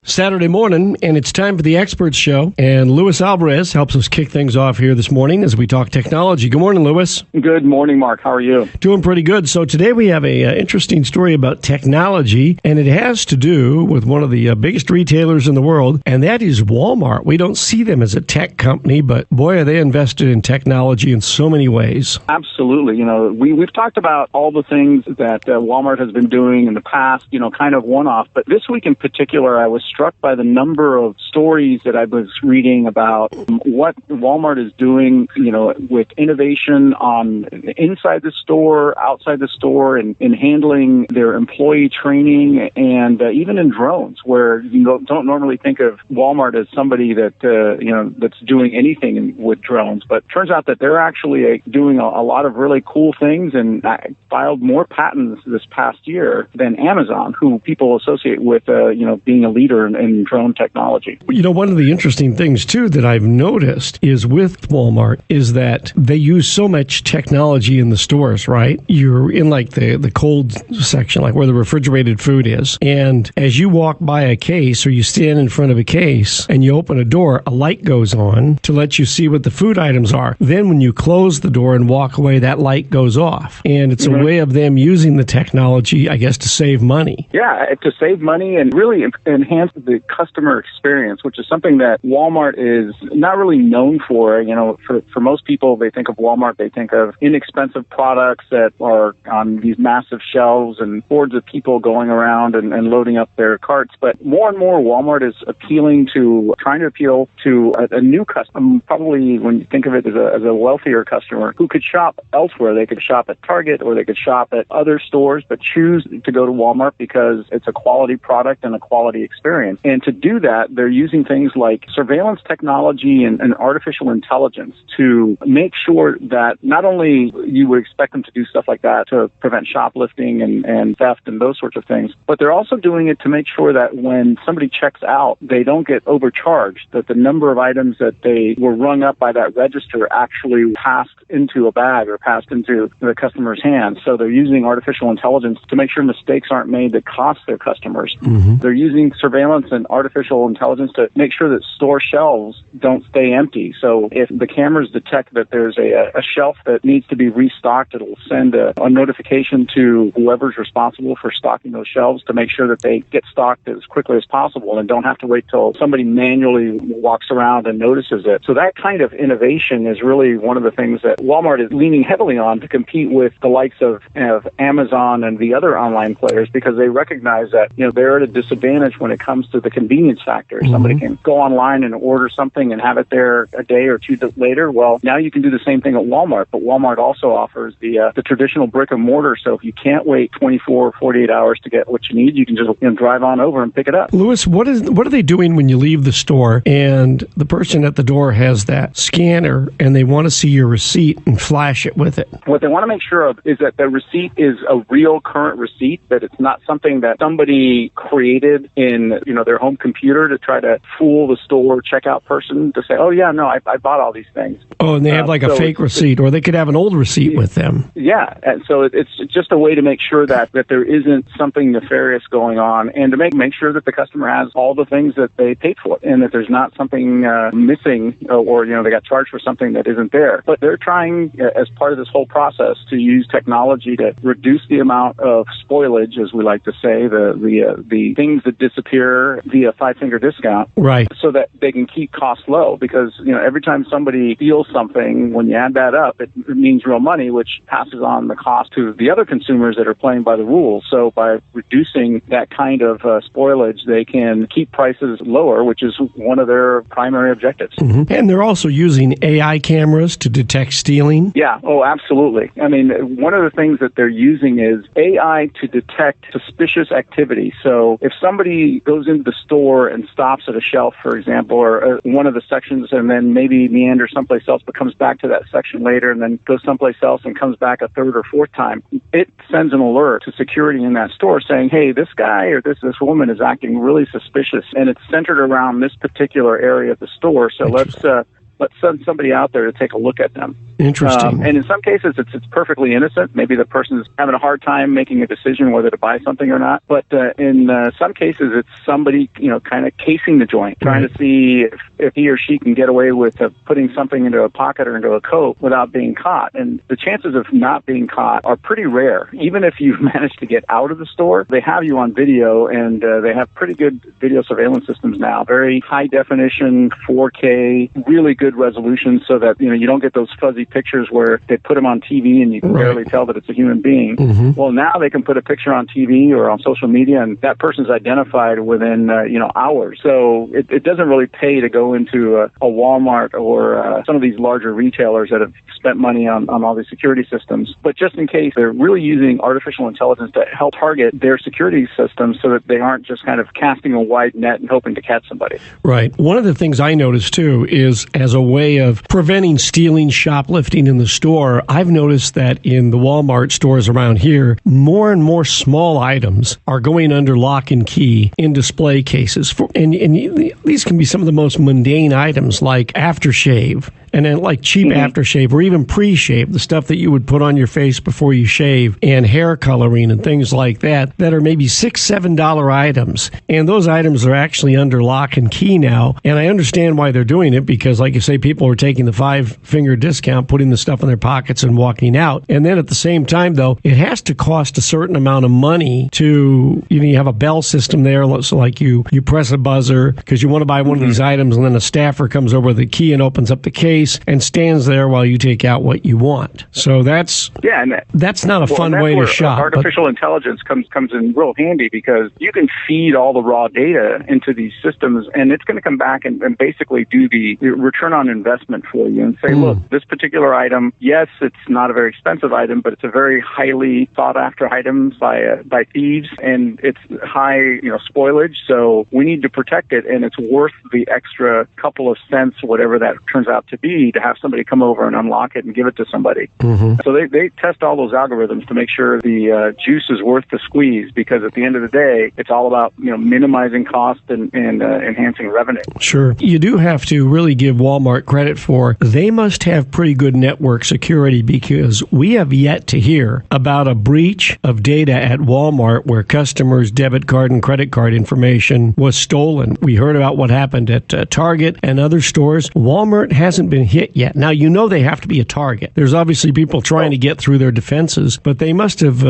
Saturday morning, and it's time for the Experts Show. And Luis Alvarez helps us kick things off here this morning as we talk technology. Good morning, Luis. Good morning, Mark. How are you? Doing pretty good. So today we have a interesting story about technology, and it has to do with one of the biggest retailers in the world, and that is Walmart. We don't see them as a tech company, but boy, are they invested in technology in so many ways. Absolutely. We've talked about all the things that Walmart has been doing in the past, kind of one-off. But this week in particular, I was struck by the number of stories that I was reading about what Walmart is doing, with innovation on inside the store, outside the store, and in handling their employee training, and even in drones, where you don't normally think of Walmart as somebody that that's doing anything with drones. But it turns out that they're actually doing a lot of really cool things, and filed more patents this past year than Amazon, who people associate with being a leader in drone technology. One of the interesting things, too, that I've noticed is with Walmart is that they use so much technology in the stores, right? You're in like the cold section, like where the refrigerated food is. And as you walk by a case or you stand in front of a case and you open a door, a light goes on to let you see what the food items are. Then when you close the door and walk away, that light goes off. And it's a way of them using the technology, I guess, to save money. Yeah, to save money and really enhance the customer experience, which is something that Walmart is not really known for. For most people, they think of Walmart, they think of inexpensive products that are on these massive shelves and hordes of people going around and loading up their carts. But more and more, Walmart is trying to appeal to a new customer, probably when you think of it as a wealthier customer who could shop elsewhere. They could shop at Target or they could shop at other stores, but choose to go to Walmart because it's a quality product and a quality experience. And to do that, they're using things like surveillance technology and artificial intelligence to make sure that not only you would expect them to do stuff like that to prevent shoplifting and theft and those sorts of things, but they're also doing it to make sure that when somebody checks out, they don't get overcharged, that the number of items that they were rung up by that register actually passed into a bag or passed into the customer's hands. So they're using artificial intelligence to make sure mistakes aren't made that cost their customers. Mm-hmm. They're using surveillance and artificial intelligence to make sure that store shelves don't stay empty. So if the cameras detect that there's a shelf that needs to be restocked, it'll send a notification to whoever's responsible for stocking those shelves to make sure that they get stocked as quickly as possible and don't have to wait till somebody manually walks around and notices it. So that kind of innovation is really one of the things that Walmart is leaning heavily on to compete with the likes of Amazon and the other online players, because they recognize that they're at a disadvantage when it comes to the convenience factor. Mm-hmm. Somebody can go online and order something and have it there a day or two later. Well, now you can do the same thing at Walmart, but Walmart also offers the traditional brick and mortar. So if you can't wait 24 or 48 hours to get what you need, you can just drive on over and pick it up. Luis, what are they doing when you leave the store and the person at the door has that scanner and they want to see your receipt and flash it with it? What they want to make sure of is that the receipt is a real current receipt, that it's not something that somebody created in their home computer to try to fool the store checkout person to say, oh yeah, no, I bought all these things. Oh, and they have like a fake receipt, or they could have an old receipt with them. Yeah, and so it's just a way to make sure that there isn't something nefarious going on, and to make sure that the customer has all the things that they paid for, and that there's not something missing, or they got charged for something that isn't there. But they're trying, as part of this whole process, to use technology to reduce the amount of spoilage, as we like to say, the things that disappear via five-finger discount, right? So that they can keep costs low, because every time somebody steals something, when you add that up, it means real money, which passes on the cost to the other consumers that are playing by the rules. So by reducing that kind of spoilage, they can keep prices lower, which is one of their primary objectives. Mm-hmm. And they're also using AI cameras to detect stealing. Yeah, oh, absolutely. I mean, one of the things that they're using is AI to detect suspicious activity. So if somebody goes into the store and stops at a shelf, for example, or one of the sections, and then maybe meanders someplace else, but comes back to that section later, and then goes someplace else and comes back a third or fourth time, it sends an alert to security in that store saying, hey, this guy or this woman is acting really suspicious, and it's centered around this particular area of the store. So let's let's send somebody out there to take a look at them. Interesting. And in some cases, it's perfectly innocent. Maybe the person's having a hard time making a decision whether to buy something or not. But in some cases, it's somebody, kind of casing the joint, trying to see if he or she can get away with putting something into a pocket or into a coat without being caught. And the chances of not being caught are pretty rare. Even if you manage to get out of the store, they have you on video, and they have pretty good video surveillance systems now. Very high definition, 4K, really good resolution, so that you don't get those fuzzy pictures where they put them on TV and you can barely tell that it's a human being. Well, now they can put a picture on TV or on social media, and that person's identified within hours. So it doesn't really pay to go into a Walmart or some of these larger retailers that have spent money on all these security systems. But just in case, they're really using artificial intelligence to help target their security systems so that they aren't just kind of casting a wide net and hoping to catch somebody. Right. One of the things I noticed too is, as a way of preventing stealing, shoplifting in the store, I've noticed that in the Walmart stores around here, more and more small items are going under lock and key in display cases. And these can be some of the most mundane items, like aftershave, and then like cheap aftershave or even pre-shave, the stuff that you would put on your face before you shave, and hair coloring and things like that are maybe $6, $7 items. And those items are actually under lock and key now. And I understand why they're doing it, because like you say, people are taking the 5-finger discount, putting the stuff in their pockets and walking out. And then at the same time, though, it has to cost a certain amount of money to, you have a bell system there. So like you press a buzzer because you want to buy one of these items, and then a staffer comes over with the key and opens up the case and stands there while you take out what you want. So that's not a fun way to shop. Artificial intelligence comes in real handy, because you can feed all the raw data into these systems, and it's going to come back and basically do the return on investment for you and say, look, this particular item, yes, it's not a very expensive item, but it's a very highly sought after item by thieves, and it's high spoilage, so we need to protect it, and it's worth the extra couple of cents, whatever that turns out to be, to have somebody come over and unlock it and give it to somebody. So they test all those algorithms to make sure the juice is worth the squeeze, because at the end of the day, it's all about minimizing cost and enhancing revenue. Sure. You do have to really give Walmart credit for, they must have pretty good network security, because we have yet to hear about a breach of data at Walmart where customers' debit card and credit card information was stolen. We heard about what happened at Target and other stores. Walmart hasn't been hit yet. Now, they have to be a target. There's obviously people trying to get through their defenses, but they must have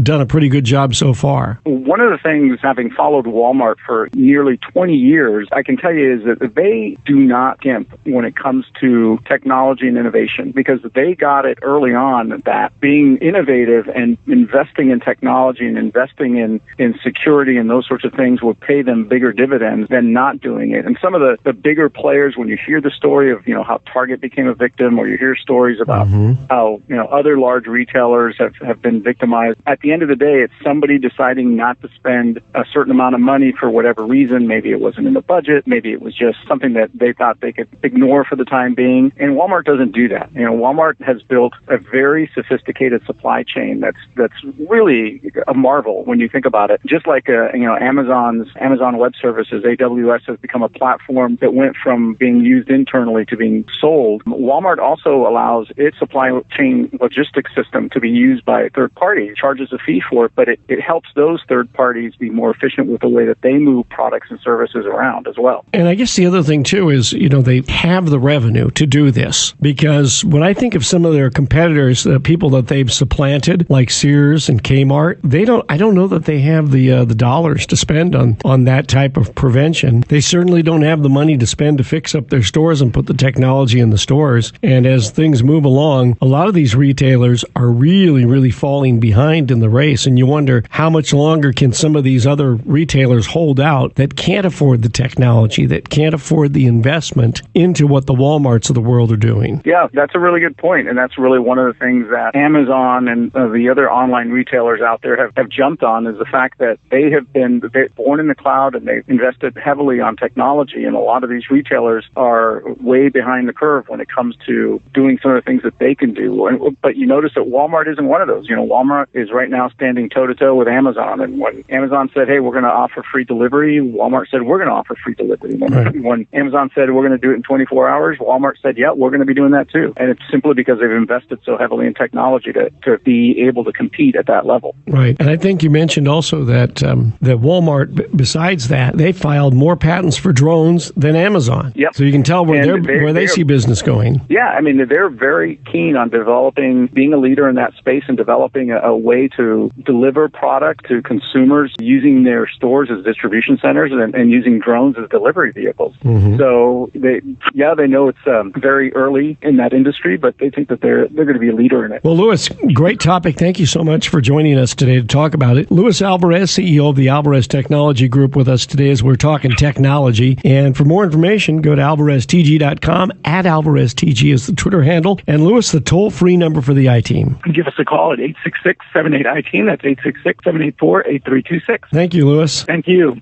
done a pretty good job so far. One of the things, having followed Walmart for nearly 20 years, I can tell you is that they do not skimp when it comes to technology and innovation, because they got it early on that being innovative and investing in technology and investing in security and those sorts of things would pay them bigger dividends than not doing it. And some of the bigger players, when you hear the story of how Target became a victim, or you hear stories about how other large retailers have been victimized, at the end of the day, it's somebody deciding not to spend a certain amount of money for whatever reason. Maybe it wasn't in the budget, maybe it was just something that they thought they could ignore for the time being. And Walmart doesn't do that. Walmart has built a very sophisticated supply chain that's really a marvel when you think about it. Just like Amazon Web Services, AWS, has become a platform that went from being used internally to being sold. Walmart also allows its supply chain logistics system to be used by third parties, charges a fee for it, but it helps those third parties be more efficient with the way that they move products and services around as well. And I guess the other thing too is, they have the revenue to do this, because when I think of some of their competitors, the people that they've supplanted, like Sears and Kmart, I don't know that they have the dollars to spend on that type of prevention. They certainly don't have the money to spend to fix up their stores and put the technology in the stores. And as things move along, a lot of these retailers are really, really falling behind in the race. And you wonder, how much longer can some of these other retailers hold out that can't afford the technology, that can't afford the investment into what the Walmarts of the world are doing? Yeah, that's a really good point. And that's really one of the things that Amazon and the other online retailers out there have jumped on, is the fact that they have been born in the cloud, and they've invested heavily on technology. And a lot of these retailers are way behind the curve when it comes to doing some of the things that they can do. But you notice that Walmart isn't one of those. Walmart is right now standing toe-to-toe with Amazon. And when Amazon said, hey, we're going to offer free delivery, Walmart said, we're going to offer free delivery. When Amazon said, we're going to do it in 24 hours, Walmart said, yeah, we're going to be doing that too. And it's simply because they've invested so heavily in technology to be able to compete at that level. Right. And I think you mentioned also that that Walmart, besides that, they filed more patents for drones than Amazon. Yep. So you can tell where they see business going. Yeah, I mean, they're very keen on being a leader in that space and developing a way to deliver product to consumers using their stores as distribution centers and using drones as delivery vehicles. Mm-hmm. So they know it's very early in that industry, but they think that they're going to be a leader in it. Well, Louis, great topic. Thank you so much for joining us today to talk about it. Louis Alvarez, CEO of the Alvarez Technology Group, with us today as we're talking technology. And for more information, go to alvareztg.com. @AlvarezTG is the Twitter handle. And Louis, the toll-free number for the I-Team. Give us a call at 866-78-I-TEAM. That's 866-784-8326. Thank you, Louis. Thank you.